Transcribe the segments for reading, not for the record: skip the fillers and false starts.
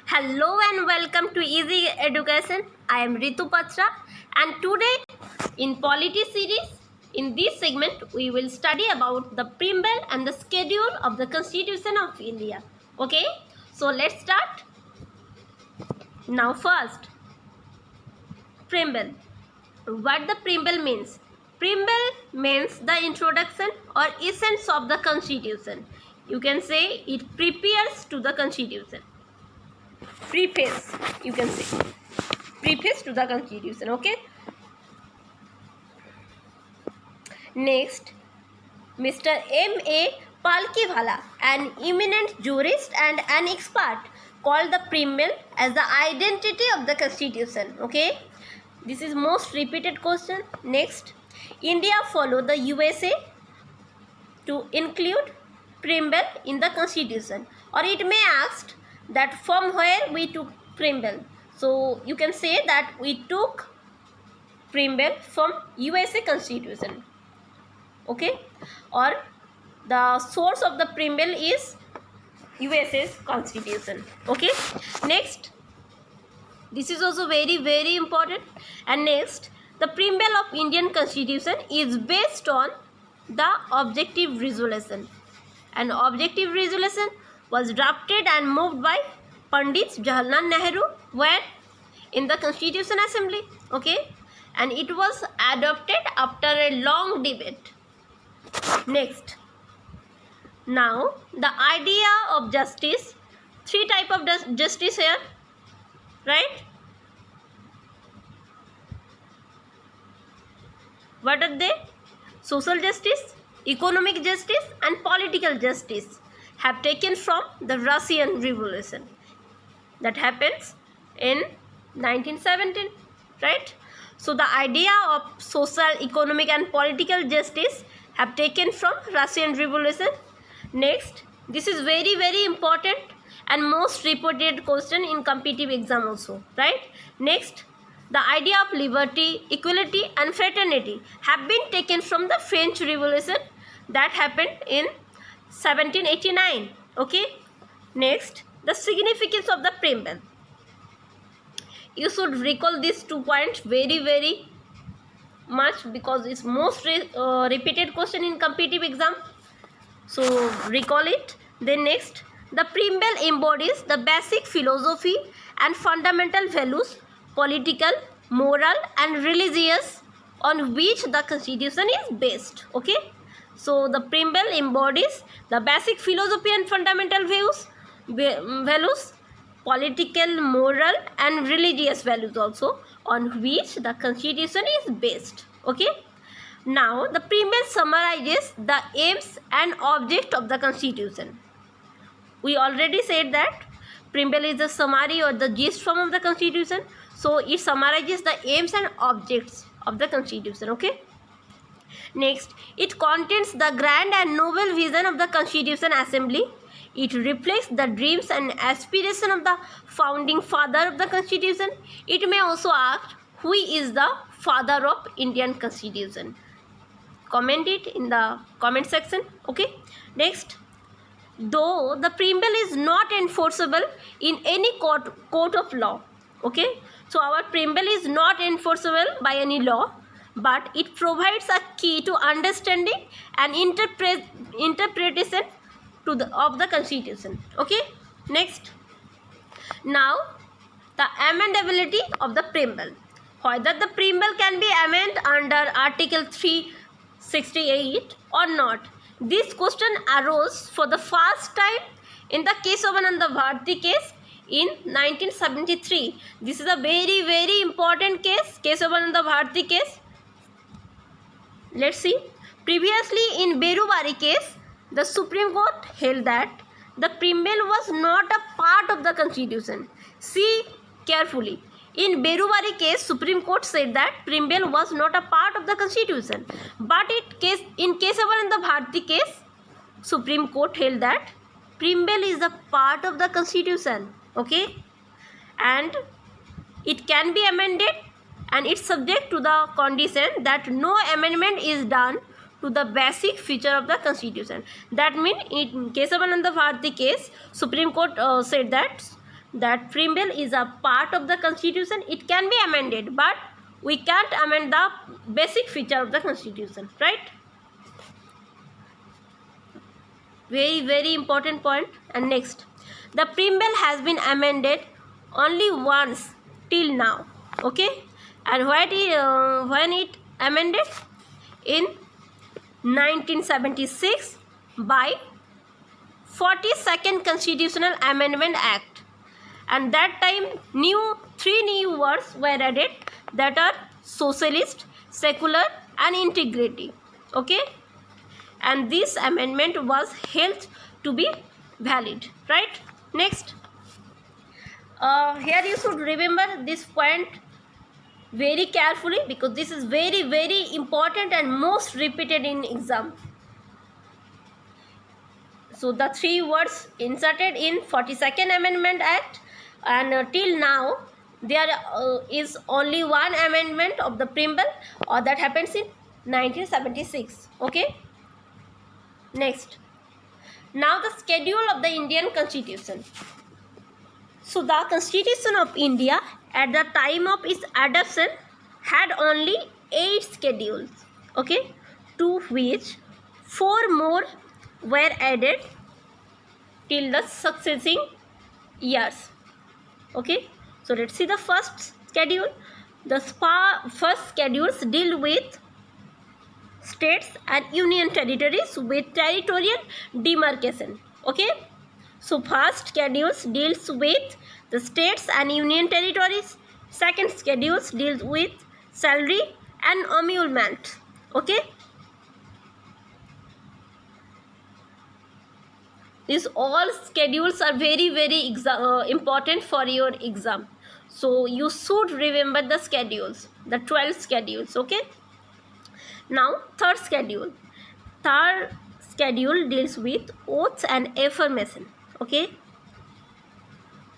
Hello and welcome to Easy Education. I am Ritu Patra and today in Polity series, in this segment we will study about the preamble and the schedule of the Constitution of India. Okay, so let's start. Now first, preamble. What the preamble means? Preamble means the introduction or essence of the Constitution. You can say it prepares to the Constitution. Preface, you can say. Preface to the Constitution. Okay. Next, Mr. M.A. Palkiwala, an eminent jurist and an expert, called the preamble as the identity of the Constitution. Okay, this is most repeated question. Next, India followed the USA to include preamble in the Constitution, or it may asked that from where we took preamble. So you can say that we took preamble from USA Constitution. Okay, or the source of the preamble is USA's Constitution. Okay, next, this is also very important. And next, the preamble of Indian Constitution is based on the objective resolution, and objective resolution was drafted and moved by Pandit Jawaharlal Nehru when in the Constitution Assembly. Okay, and it was adopted after a long debate. Next, now the idea of justice, three type of justice here, right? What are they? Social justice, economic justice and political justice have taken from the Russian Revolution that happens in 1917, right? So the idea of social, economic and political justice have taken from Russian Revolution. Next, this is very important and most reported question in competitive exam also, right? Next, the idea of liberty, equality and fraternity have been taken from the French Revolution that happened in 1789. Okay. Next, the significance of the preamble. You should recall these 2 points very much because it's most repeated question in competitive exam. So recall it. Then next, the preamble embodies the basic philosophy and fundamental values, political, moral and religious, on which the Constitution is based. Okay, so the preamble embodies the basic philosophy and fundamental values, political, moral and religious values also, on which the Constitution is based. Okay, now the preamble summarizes the aims and object of the Constitution. We already said that preamble is the summary or the gist form of the Constitution, so it summarizes the aims and objects of the Constitution. Okay, next, it contains the grand and noble vision of the Constitution Assembly. It reflects the dreams and aspirations of the founding father of the Constitution. It may also ask, who is the father of Indian Constitution? Comment it in the comment section. Okay, next, though the preamble is not enforceable in any court of law. Okay, so our preamble is not enforceable by any law, but it provides a key to understanding and interpretation of the Constitution. Okay, next, now the amendability of the preamble. Whether the preamble can be amended under Article 368 or not. This question arose for the first time in the Kesavananda Bharati case in 1973. This is a very important case, Kesavananda Bharati case. Let's see. Previously in Berubari case, the Supreme Court held that the preamble was not a part of the Constitution. See carefully. In Berubari case, Supreme Court said that preamble was not a part of the Constitution. But in Kesavananda Bharati case, Supreme Court held that preamble is a part of the Constitution. Okay, and it can be amended, and it's subject to the condition that no amendment is done to the basic feature of the Constitution. That means in Kesavananda Bharati case, Supreme Court said that that preamble is a part of the constitution. It can be amended, but we can't amend the basic feature of the constitution, right? Very important point. And next, the preamble has been amended only once till now, okay? And when it amended in 1976 by 42nd Constitutional Amendment Act, and that time three new words were added, that are socialist, secular and integrity, okay? And this amendment was held to be valid, right? Next, here you should remember this point very carefully, because this is very important and most repeated in exam. So the three words inserted in 42nd Amendment Act, and till now there is only one amendment of the preamble, or that happens in 1976, okay? Next, now the schedule of the Indian Constitution. So the Constitution of India at the time of its adoption had only 8 schedules, okay, to which 4 more were added till the succeeding years, okay? So let's see the first schedule. The first schedules deal with states and union territories with territorial demarcation, okay? So first schedules deals with the states and union territories. Second schedules deals with salary and emolument, okay? These all schedules are very important for your exam. So you should remember the schedules, the 12 schedules, okay? Now third schedule. Third schedule deals with oaths and affirmation, okay?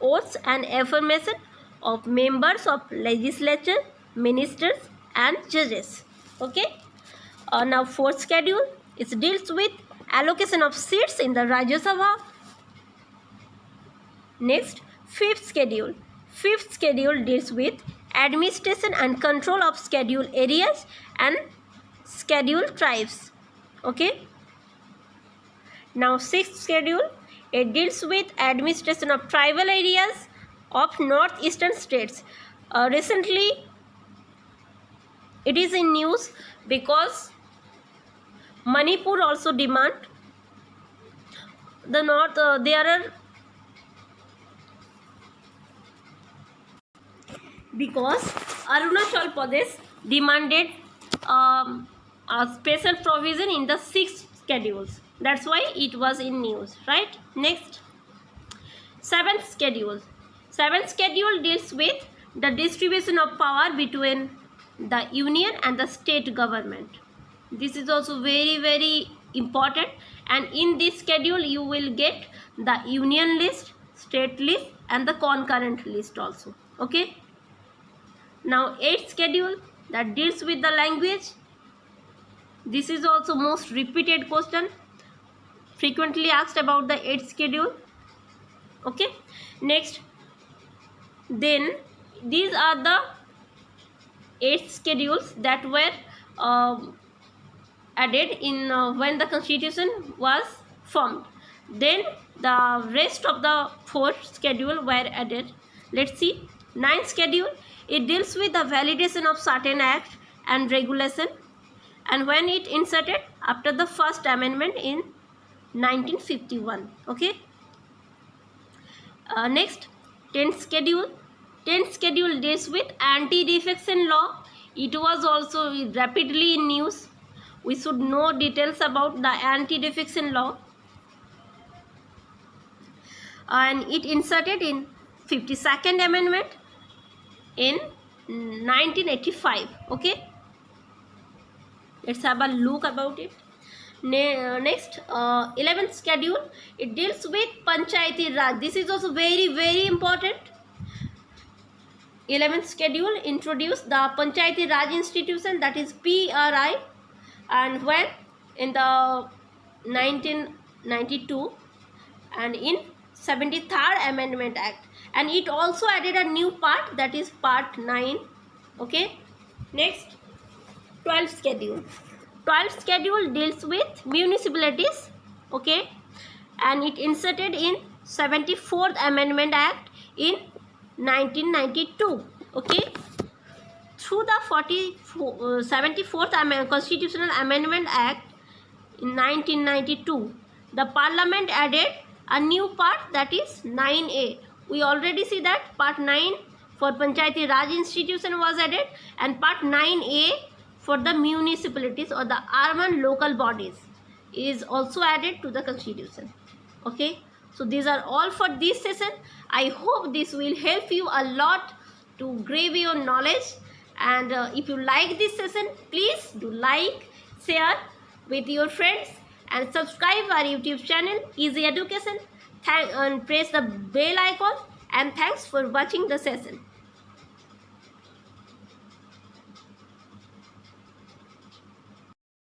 Oaths and affirmation of members of legislature, ministers and judges, okay? Now fourth schedule, it deals with allocation of seats in the Rajya Sabha. Next, fifth schedule. Fifth schedule deals with administration and control of scheduled areas and scheduled tribes, okay? Now sixth schedule, it deals with administration of tribal areas of northeastern states. Recently it is in news because Manipur also demand the north, because Arunachal Pradesh demanded a special provision in the 6 schedules. That's why it was in news, right? Next, seventh schedule. Seventh schedule deals with the distribution of power between the union and the state government. This is also very important, and in this schedule you will get the union list, state list and the concurrent list also, okay? Now eighth schedule, that deals with the language. This is also most repeated question, frequently asked about the eighth schedule, okay? Next, then these are the 8 schedules that were added in when the constitution was formed. Then the rest of the 4 schedule were added. Let's see. 9th schedule, it deals with the validation of certain act and regulation, and when it inserted after the first amendment in 1951, okay? Next, 10th schedule. 10th schedule deals with anti-defection law. It was also rapidly in news. We should know details about the anti-defection law, and it inserted in 52nd amendment in 1985, okay? Let's have a look about it. Next, 11th schedule, it deals with Panchayati Raj. This is also very important. 11th schedule introduced the Panchayati Raj institution, that is PRI, and when in the 1992 and in 73rd Amendment Act, and it also added a new part, that is part 9. Okay, next, 12th schedule. 12th schedule deals with municipalities. Okay, and it inserted in 74th Amendment Act in 1992. Okay, through the 74th Constitutional Amendment Act in 1992, the Parliament added a new part, that is 9A. We already see that part 9 for Panchayati Raj institution was added, and part 9A for the municipalities or the urban local bodies is also added to the constitution. Okay, so these are all for this session. I hope this will help you a lot to grab your knowledge, and if you like this session, please do like, share with your friends, and subscribe our YouTube channel Easy Education, and press the bell icon, and thanks for watching the session.